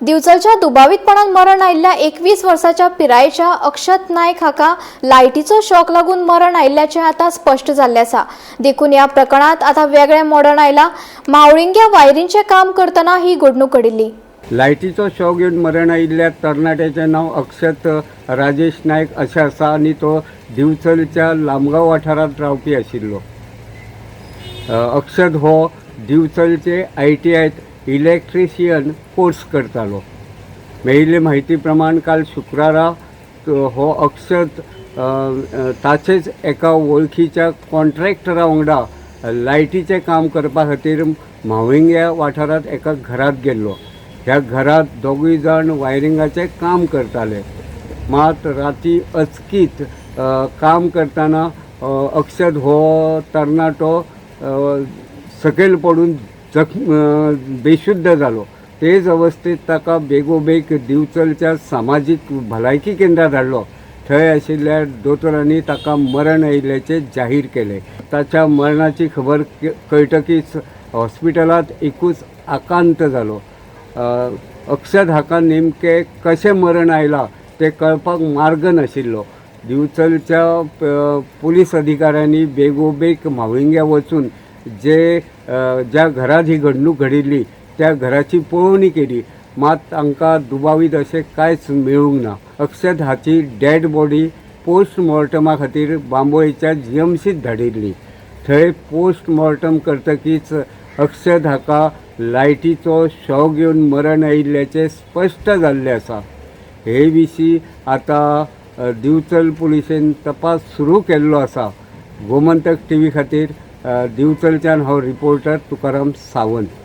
दिवचलच्या दुबावितपणान मरण आयिल्ल्या 21 वर्साच्या पिरायेच्या अक्षत नायक हाका लायटीचो शॉक लागून मरण आयिल्ल्याचे आता स्पष्ट जाल्ले आसा। देखून या प्रकरणात आता वेगळे मोडण आयला। मावळिंग्या वायरींचे काम करतना ही घडणूक घडिल्ली। लायटीचो शॉक घेवन मरण आयिल्ल्या तरणाट्याचें नांव अक्षत राजेश नायक अशें आसा आनी तो दिवचलच्या लामगांव वाठारांत रावपी आशिल्लो। अक्षत हो दिवचलचे ITIत इलेक्ट्रिशियन कोर्स करतालो। मेळिल्ले म्हायती प्रमाण काल शुक्रारा हो अक्षत ताचेच एका वळखीच्या कॉन्ट्रॅक्टरा वांगडा लायटीचें काम करपा खातीर मावळिंग्या वाठारांत एका घरांत गेल्लो। ह्या घरांत दोगूय जाण वायरिंगाचें काम करताले। मात राती अचकीत काम करतना अक्षत हो तरणाटो सकयल पडून बेशुद्ध जालो। तेच अवस्थेत ताका बेगोबेग दिवचलच्या सामाजीक भलायकी केंद्रांत धाडलो। थंय आशिल्ल्या दोतोरांनी ताका मरण आयिल्ल्याचें जाहीर केलें। ताच्या मरणाची खबर कळटकीच हॉस्पिटलांत एकूच आकांत जालो। अक्षत हाका नेमकें कशें मरण आयलां तें कळपाक मार्ग नाशिल्लो। दिवचलच्या पुलीस अधिकाऱ्यांनी बेगोबेग मावळिंग्या वचून ज्या घरांत ही घडणूक घडिल्ली त्या घराची पळोवणी केली, मात तांकां दुबावीत अशें कांयच मेळूंक ना। अक्षत हाची डेड बॉडी पोस्ट मॉर्टमा खातीर बांबोळेच्या GMCत धाडिल्ली। थंय पोस्ट मॉर्टम करतकीच अक्षत हाका लायटीचो शॉक घेवन मरण आयिल्ल्याचें स्पश्ट जाल्लें आसा। हे विशीं आतां दिवचल पुलिशेन तपास सुरू केल्लो आसा। गोमंतक TV खातीर दिवचलच्यान हांव रिपोर्टर तुकाराम सावंत।